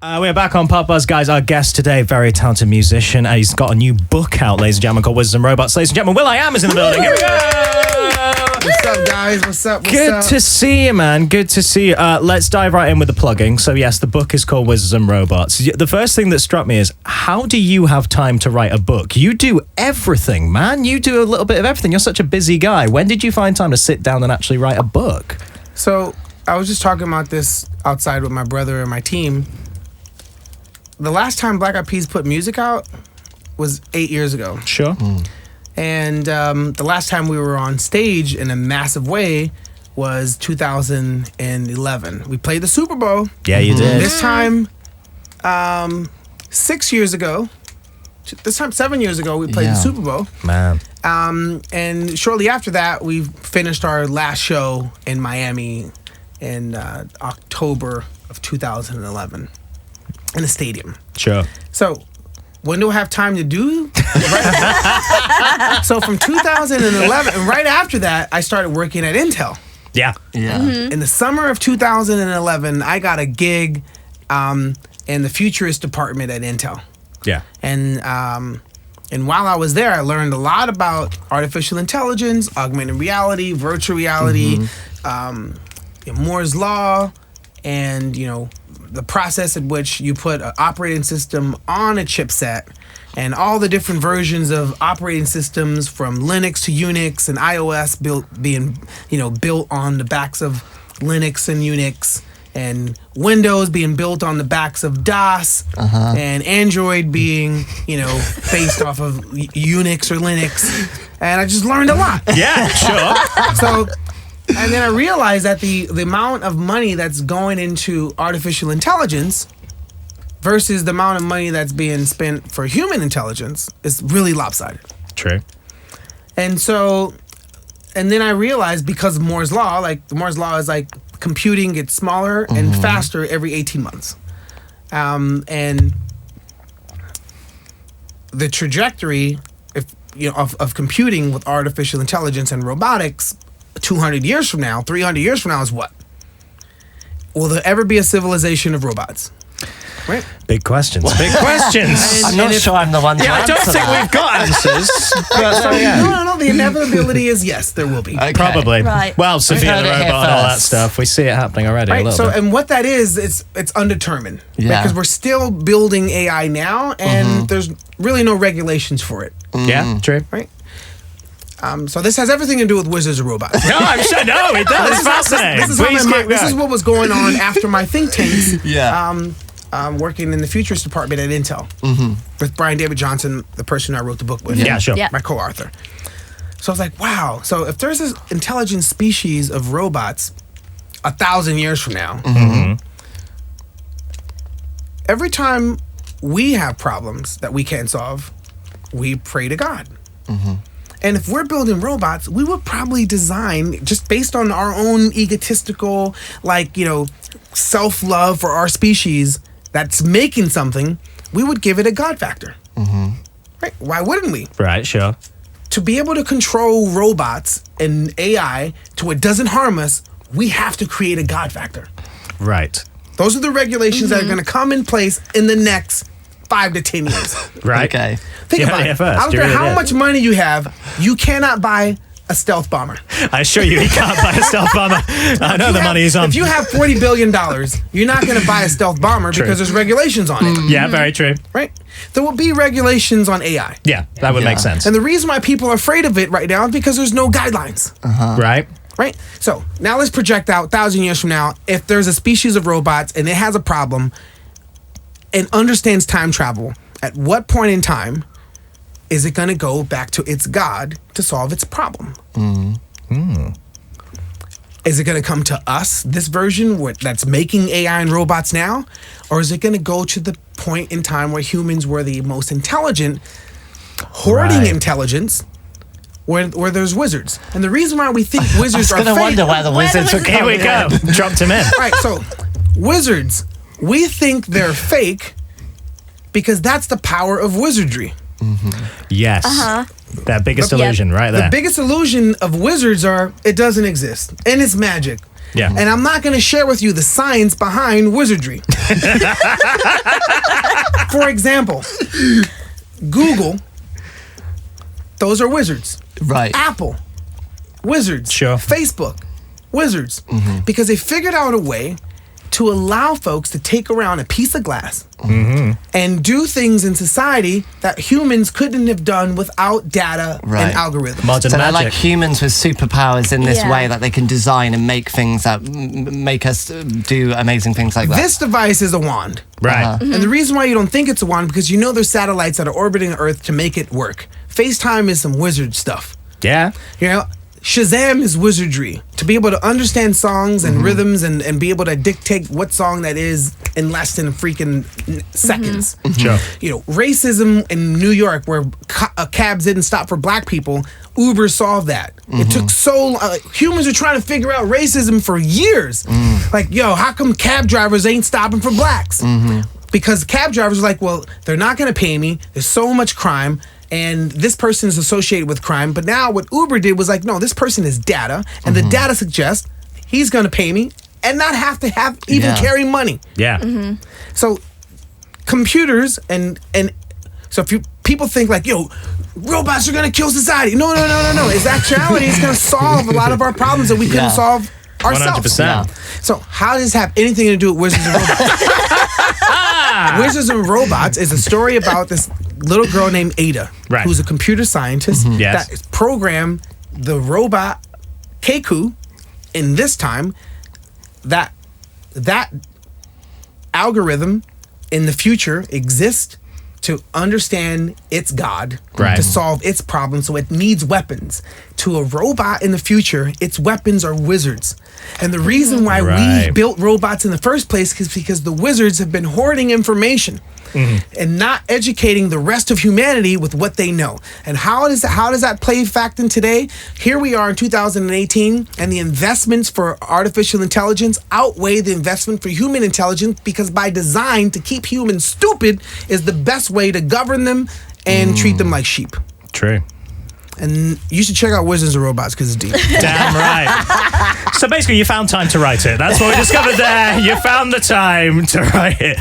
We're back on PopBuzz, guys. Our guest today, very talented musician. He's got a new book out, ladies and gentlemen, called Wizards and Robots. Ladies and gentlemen, will.i.am is in the building. Here we go. What's up, guys? What's up? Good to see you, man. Good to see you. Let's dive right in with the plugging. So, yes, the book is called Wizards and Robots. The first thing that struck me is, how do you have time to write a book? You do everything, man. You do a little bit of everything. You're such a busy guy. When did you find time to sit down and actually write a book? So, I was just talking about this outside with my brother and my team. The last time Black Eyed Peas put music out was 8 years ago. Sure. And the last time we were on stage in a massive way was 2011. We played the Super Bowl. Yeah, you did. This time, 6 years ago, this time 7 years ago, we played the Super Bowl. Man. And shortly after that, we finished our last show in Miami in October of 2011 in a stadium. Sure. So, when do I have time to do? So from 2011, and right after that, I started working at Intel. Yeah. In the summer of 2011, I got a gig in the futurist department at Intel. Yeah. And while I was there, I learned a lot about artificial intelligence, augmented reality, virtual reality, Moore's Law, and, the process in which you put an operating system on a chipset and all the different versions of operating systems from Linux to Unix and iOS being built on the backs of Linux and Unix, and Windows being built on the backs of DOS, and Android being, based off of Unix or Linux. And I just learned a lot. Yeah, sure. And then I realized that the amount of money that's going into artificial intelligence versus the amount of money that's being spent for human intelligence is really lopsided. True. And then I realized, because of Moore's Law, Moore's Law is like computing gets smaller and faster every 18 months. And the trajectory of computing with artificial intelligence and robotics 200 years from now, 300 years from now is what? Will there ever be a civilization of robots? Right? Big questions. Big questions. I'm not sure I'm the one to I don't answer think that. we've got answers. No. The inevitability is yes, there will be. Okay. Probably. Right. Well, Sophia heard the it here Robot and all that first. stuff. We see it happening already a Right. little So, bit. and what that is, it's undetermined. Yeah. Because we're still building AI now, and there's really no regulations for it. Yeah, true. Right. So this has everything to do with Wizards and Robots. No, I'm sure. No, it does. It's fascinating. This is what was going on after my think tanks. Yeah. Working in the futurist department at Intel with Brian David Johnson, the person I wrote the book with. Yeah, sure. Yeah. My co-author. So I was like, wow. So if there's this intelligent species of robots 1,000 years from now, every time we have problems that we can't solve, we pray to God. And if we're building robots, we would probably design, just based on our own egotistical, self-love for our species that's making something, we would give it a God factor. Right? Why wouldn't we? Right, sure. To be able to control robots and AI to it doesn't harm us, we have to create a God factor. Right. Those are the regulations that are going to come in place in the next 5 to 10 years. Right. Okay. Think Yeah, about yeah, it. first. I don't You care really how did. much money you have, you cannot buy a stealth bomber. I assure you, he can't buy a stealth bomber. I know the money is on. If you have $40 billion, you're not going to buy a stealth bomber True. because there's regulations on it. Yeah, very true. Right? There will be regulations on AI. Yeah, that would make sense. And the reason why people are afraid of it right now is because there's no guidelines. Right? Right? So now let's project out 1,000 years from now. If there's a species of robots and it has a problem and understands time travel, at what point in time is it going to go back to its God to solve its problem? Is it going to come to us, this version that's making AI and robots now? Or is it going to go to the point in time where humans were the most intelligent, hoarding Right. intelligence, where there's wizards? And the reason why we think wizards I are was going to wonder why the Where the wizards were wizards- Here we coming go. in. Dropped him in. Right, so wizards, we think they're fake because that's the power of wizardry. Yes. That biggest illusion right there. The biggest illusion of wizards are it doesn't exist and it's magic. Yeah. And I'm not going to share with you the science behind wizardry. For example, Google, those are wizards. Right. Apple, wizards. Sure. Facebook, wizards. Because they figured out a way to allow folks to take around a piece of glass and do things in society that humans couldn't have done without data Right. and algorithms. Modern So they're magic. like humans with superpowers in this Yeah. way that they can design and make things that make us do amazing things like that. This device is a wand. Right. Uh-huh. And the reason why you don't think it's a wand, because you know there's satellites that are orbiting Earth to make it work. FaceTime is some wizard stuff. Yeah. You know, Shazam is wizardry. To be able to understand songs and rhythms and be able to dictate what song that is in less than freaking seconds. Sure. You know, racism in New York where cabs didn't stop for black people, Uber solved that. It took so humans are trying to figure out racism for years. Like, yo, how come cab drivers ain't stopping for blacks? Because cab drivers are like, well, they're not going to pay me. There's so much crime. And this person is associated with crime. But now what Uber did was like, no, this person is data. And the data suggests he's going to pay me and not have to even carry money. Yeah. So computers and so if people think like, yo, robots are going to kill society. No. It's actuality. It's going to solve a lot of our problems that we couldn't solve ourselves. 100%. So how does this have anything to do with Wizards and Robots? Wizards and Robots is a story about this little girl named Ada, Right. who's a computer scientist Yes. that programmed the robot Keku in this time. That algorithm in the future exists to understand its God, Right. to solve its problems, so it needs weapons. To a robot in the future, its weapons are wizards. And the reason why Right. we built robots in the first place is because the wizards have been hoarding information and not educating the rest of humanity with what they know. And how does that play fact in today? Here we are in 2018, and the investments for artificial intelligence outweigh the investment for human intelligence, because by design, to keep humans stupid is the best way to govern them and treat them like sheep. True. And you should check out Wizards and Robots because it's deep. Damn right. So basically, you found time to write it. That's what we discovered there. You found the time to write it.